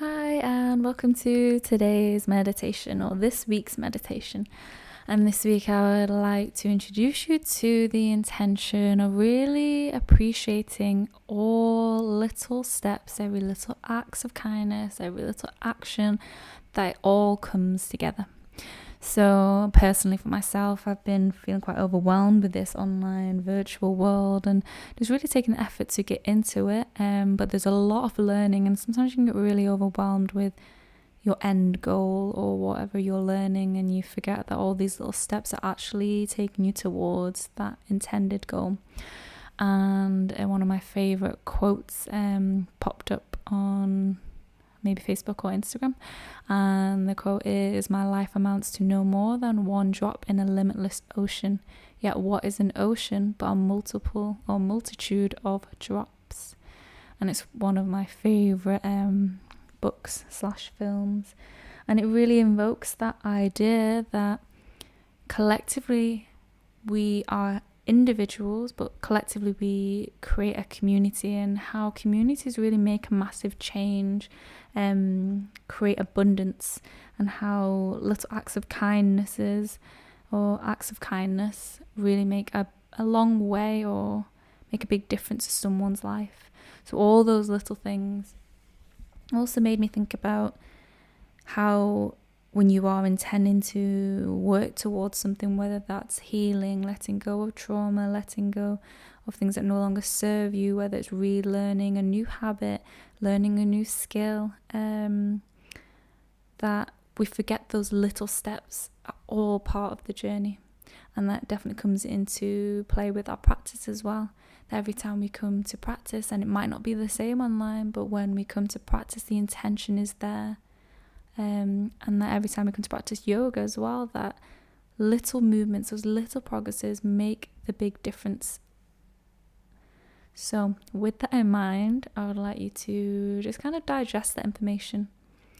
Hi, and welcome to today's meditation or this week's meditation. And this week, I would like to introduce you to the intention of really appreciating all little steps, every little acts of kindness, every little action that it all comes together. So personally for myself, I've been feeling quite overwhelmed with this online virtual world and just really taking the effort to get into it. But there's a lot of learning, and sometimes you can get really overwhelmed with your end goal or whatever you're learning, and you forget that all these little steps are actually taking you towards that intended goal. And one of my favorite quotes popped up on maybe Facebook or Instagram, and the quote is, "My life amounts to no more than one drop in a limitless ocean, yet what is an ocean but a multitude of drops?" And it's one of my favorite books/films, and it really invokes that idea that collectively we are individuals, but collectively we create a community, and how communities really make a massive change, create abundance, and how little acts of kindness really make a long way or make a big difference to someone's life. So all those little things also made me think about how when you are intending to work towards something, whether that's healing, letting go of trauma, letting go of things that no longer serve you, whether it's relearning a new habit, learning a new skill, that we forget those little steps are all part of the journey. And that definitely comes into play with our practice as well. That every time we come to practice, and it might not be the same online, but when we come to practice, the intention is there. And that every time we come to practice yoga as well, that little movements, those little progresses make the big difference. So with that in mind, I would like you to just kind of digest that information.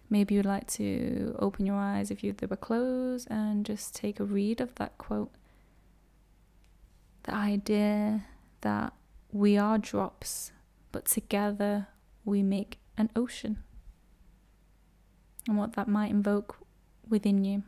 Maybe you'd like to open your eyes if they were closed and just take a read of that quote. The idea that we are drops, but together we make an ocean. And what that might invoke within you.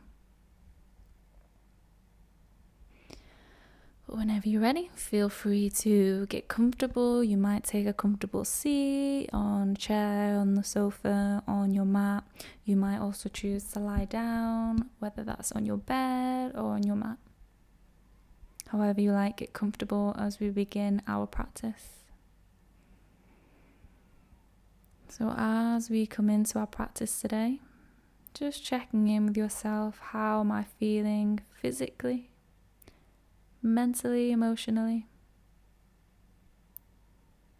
But whenever you're ready, feel free to get comfortable. You might take a comfortable seat, on a chair, on the sofa, on your mat. You might also choose to lie down, whether that's on your bed or on your mat. However you like, get comfortable as we begin our practice. So as we come into our practice today, just checking in with yourself. How am I feeling physically, mentally, emotionally?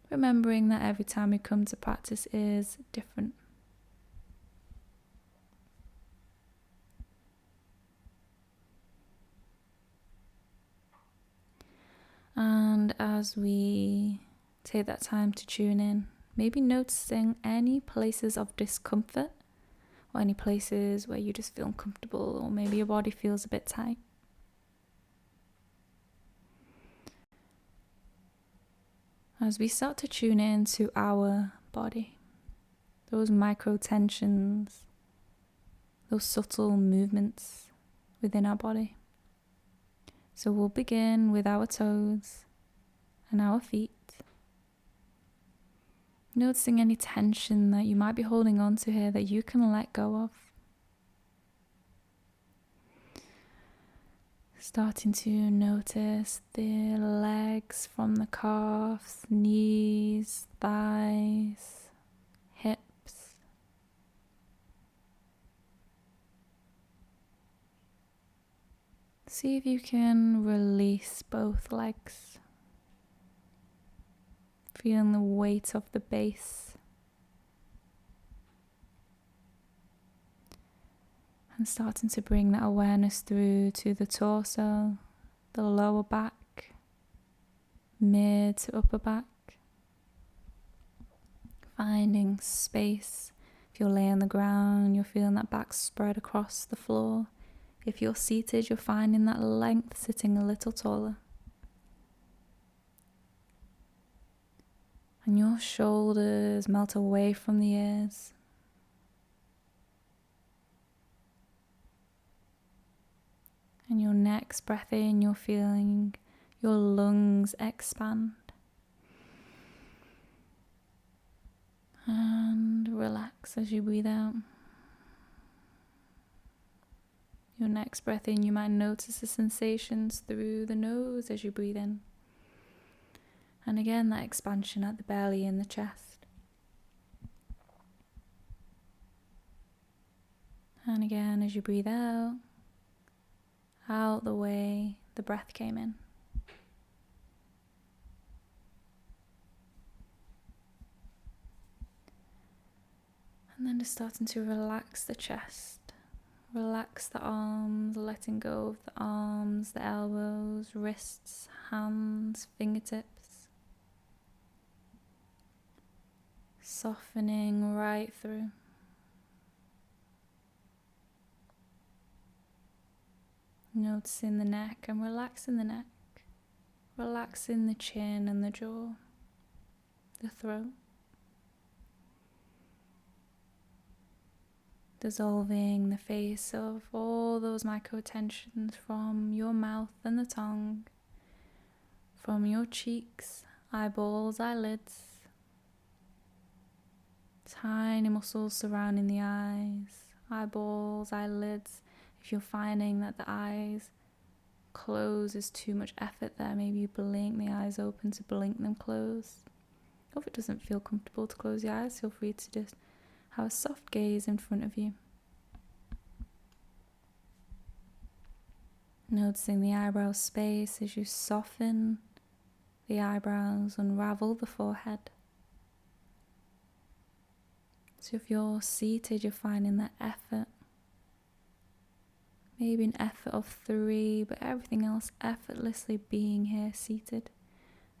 Remembering that every time we come to practice is different. And as we take that time to tune in, maybe noticing any places of discomfort, or any places where you just feel uncomfortable, or maybe your body feels a bit tight. As we start to tune in to our body, those micro tensions, those subtle movements within our body. So we'll begin with our toes and our feet. Noticing any tension that you might be holding on to here that you can let go of. Starting to notice the legs from the calves, knees, thighs, hips. See if you can release both legs. Feeling the weight of the base. And starting to bring that awareness through to the torso, the lower back, mid to upper back. Finding space. If you're laying on the ground, you're feeling that back spread across the floor. If you're seated, you're finding that length, sitting a little taller. And your shoulders melt away from the ears. And your next breath in, you're feeling your lungs expand. And relax as you breathe out. Your next breath in, you might notice the sensations through the nose as you breathe in. And again, that expansion at the belly and the chest. And again, as you breathe out the way the breath came in. And then just starting to relax the chest. Relax the arms, letting go of the arms, the elbows, wrists, hands, fingertips. Softening right through. Noticing the neck and relaxing the neck. Relaxing the chin and the jaw, the throat. Dissolving the face of all those micro tensions from your mouth and the tongue, from your cheeks, eyeballs, eyelids, tiny muscles surrounding the eyes, eyeballs, eyelids. If you're finding that the eyes close is too much effort there, maybe you blink the eyes open to blink them closed. Or if it doesn't feel comfortable to close your eyes, feel free to just have a soft gaze in front of you. Noticing the eyebrow space as you soften the eyebrows, unravel the forehead. So if you're seated, you're finding that effort. Maybe an effort of 3, but everything else effortlessly being here seated.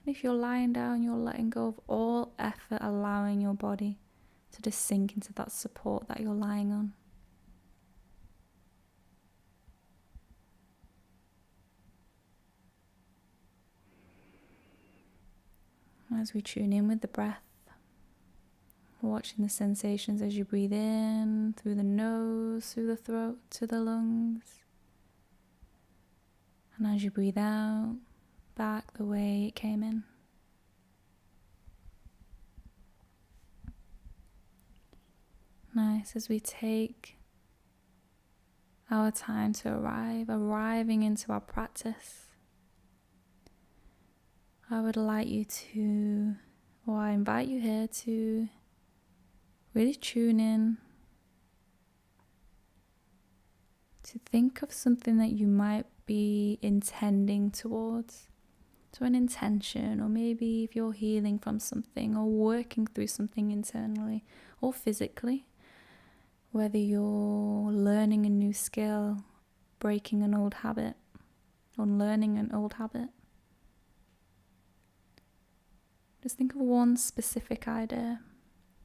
And if you're lying down, you're letting go of all effort, allowing your body to just sink into that support that you're lying on. As we tune in with the breath, watching the sensations as you breathe in, through the nose, through the throat, to the lungs. And as you breathe out, back the way it came in. Nice, as we take our time to arriving into our practice, I would like you to, or I invite you here to really tune in, to think of something that you might be intending towards. So an intention, or maybe if you're healing from something or working through something internally or physically, whether you're learning a new skill, breaking an old habit, unlearning an old habit. Just think of one specific idea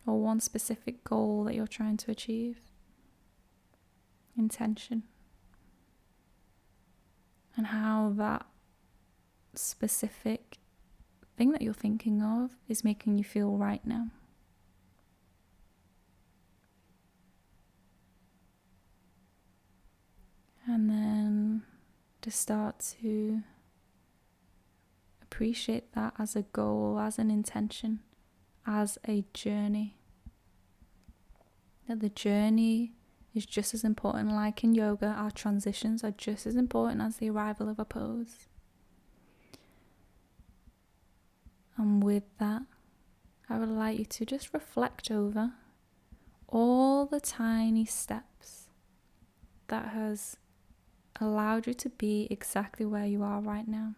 or one specific goal that you're trying to achieve. Intention. And how that specific thing that you're thinking of is making you feel right now. And then just start to appreciate that as a goal, as an intention, as a journey. That the journey is just as important, like in yoga, our transitions are just as important as the arrival of a pose. And with that, I would like you to just reflect over all the tiny steps that has allowed you to be exactly where you are right now.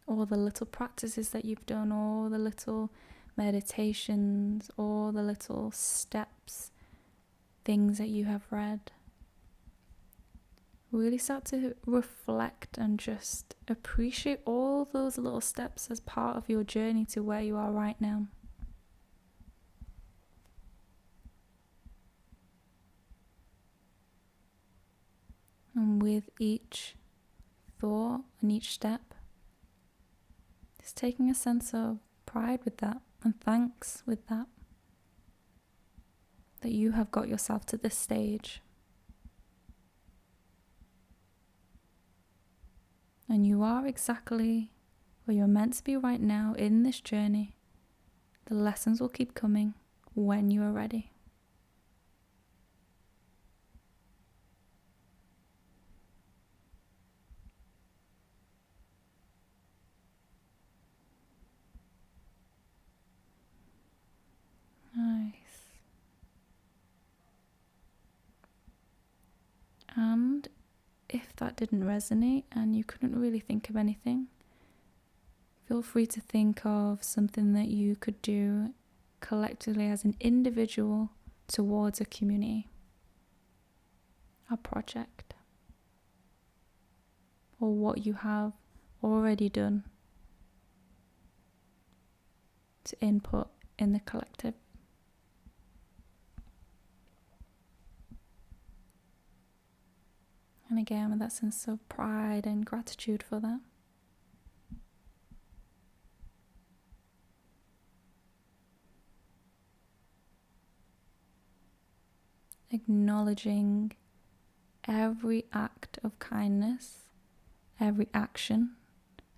All the little practices that you've done, all the little meditations, all the little steps, things that you have read. Really start to reflect and just appreciate all those little steps as part of your journey to where you are right now. And with each thought and each step, just taking a sense of pride with that and thanks with that you have got yourself to this stage. And you are exactly where you're meant to be right now in this journey. The lessons will keep coming when you are ready. Nice. And if that didn't resonate and you couldn't really think of anything, feel free to think of something that you could do collectively as an individual towards a community, a project, or what you have already done to input in the collective. And again, with that sense of pride and gratitude for that. Acknowledging every act of kindness, every action,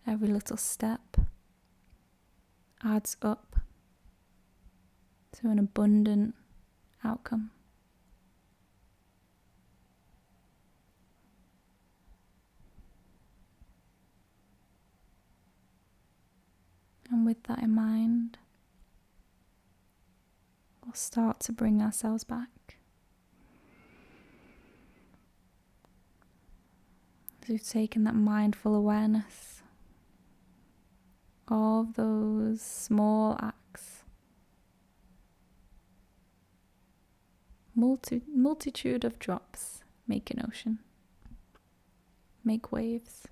every little step adds up to an abundant outcome. And with that in mind, we'll start to bring ourselves back. As we've taken that mindful awareness of those small acts, multitude of drops make an ocean, make waves.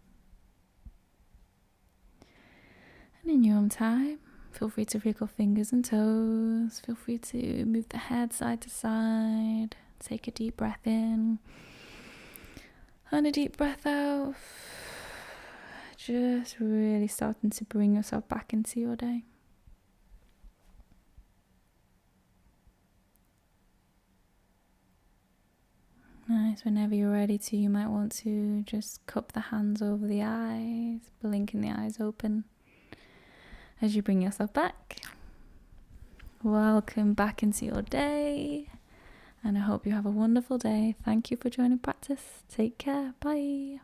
And in your own time, feel free to wriggle fingers and toes. Feel free to move the head side to side. Take a deep breath in and a deep breath out. Just really starting to bring yourself back into your day. Nice. Whenever you're ready to, you might want to just cup the hands over the eyes, blinking the eyes open as you bring yourself back. Welcome back into your day, and I hope you have a wonderful day. Thank you for joining practice. Take care. Bye.